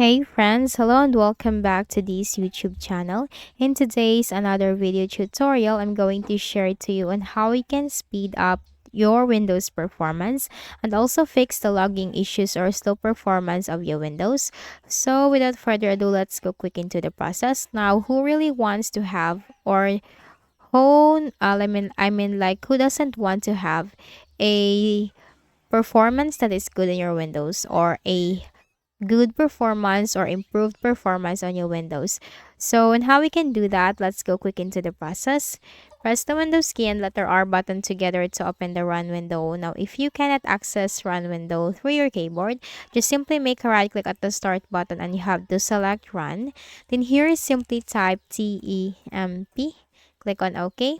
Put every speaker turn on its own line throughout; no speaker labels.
Hey friends, hello and welcome back to this YouTube channel. In today's another video tutorial, I'm going to share to you on how you can speed up your Windows performance and also fix the logging issues or slow performance of your Windows. So without further ado, let's go quick into the process. Now, who really wants to have or like who doesn't want to have a performance that is good in your Windows or a good performance or improved performance on your Windows. So, and how we can do that, let's go quick into the process. Press the Windows key and letter R button together to open the Run window. Now, if you cannot access Run window through your keyboard, just simply make a right click at the Start button and you have to select Run. Then here, simply type TEMP. Click on OK.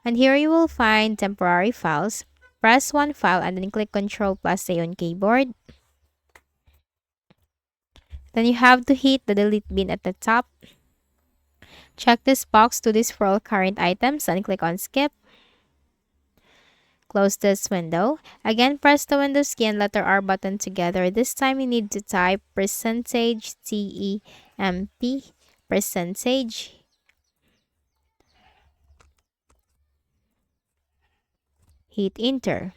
And here you will find temporary files. Press one file and then click Ctrl plus A on keyboard. Then you have to hit the delete bin at the top. Check this box to this for all current items and click on skip. Close this window. Again, press the Windows key and letter R button together. This time you need to type percentage TEMP percentage. Hit enter.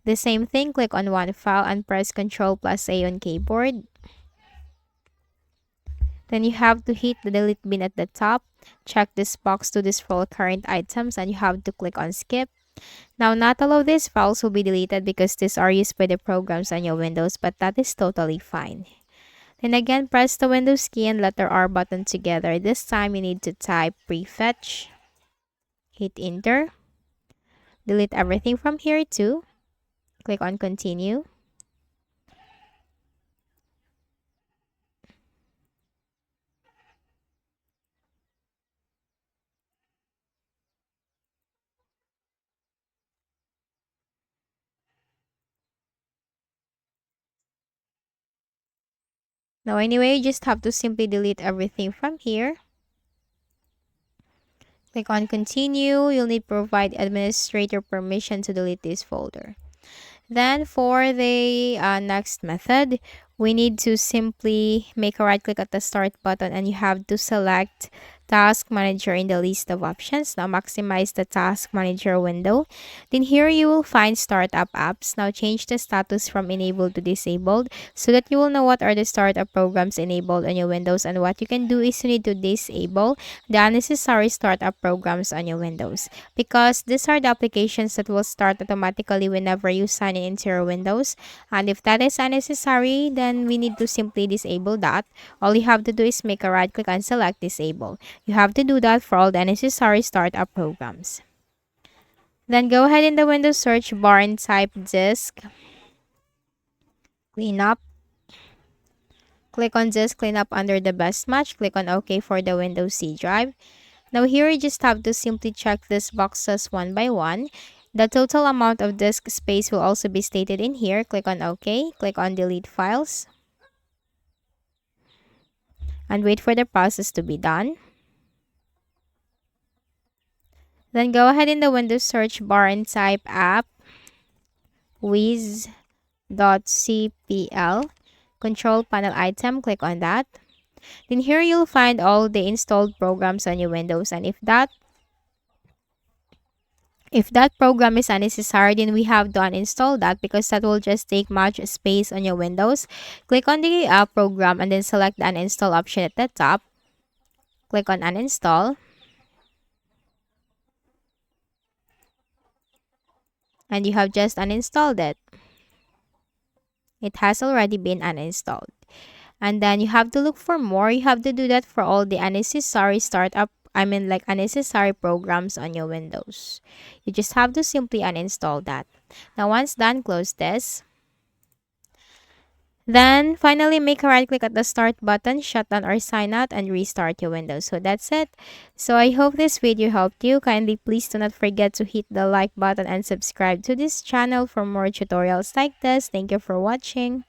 The same thing, click on one file and press Ctrl plus A on keyboard. Then you have to hit the delete bin at the top. Check this box to this for all current items and you have to click on skip. Now, not all of these files will be deleted because these are used by the programs on your Windows, but that is totally fine. Then again, press the Windows key and letter R button together. This time you need to type prefetch. Hit enter. Delete everything from here too. Click on continue. Now anyway, you just have to simply delete everything from here. Click on continue. You'll need to provide administrator permission to delete this folder. Then for the next method, we need to simply make a right click at the start button and you have to select task manager in the list of options. Now maximize the task manager window. Then here you will find startup apps. Now change the status from enabled to disabled so that you will know what are the startup programs enabled on your Windows, and what you can do is you need to disable the unnecessary startup programs on your Windows, because these are the applications that will start automatically whenever you sign in into your Windows, and if that is unnecessary, then we need to simply disable that. All you have to do is make a right click and select disable. You have to do that for all the unnecessary startup programs. Then go ahead in the Windows search bar and type disk cleanup. Click on disk cleanup under the best match. Click on OK for the Windows C drive. Now here you just have to simply check these boxes one by one. The total amount of disk space will also be stated in here. Click on OK. Click on delete files. And wait for the process to be done. Then go ahead in the Windows search bar and type app wiz.cpl. Control panel item, click on that. Then here you'll find all the installed programs on your Windows, and if that program is unnecessary, then we have to uninstall that because that will just take much space on your Windows. Click on the program and then select the uninstall option at the top. Click on uninstall. And you have just uninstalled it. It has already been uninstalled. And then you have to look for more. You have to do that for all the unnecessary unnecessary programs on your Windows. You just have to simply uninstall that. Now once done, close this. Then finally make a right click at the start button, shut down or sign out, and restart your Windows. So that's it. So I hope this video helped you. Kindly please do not forget to hit the like button and subscribe to this channel for more tutorials like this. Thank you for watching.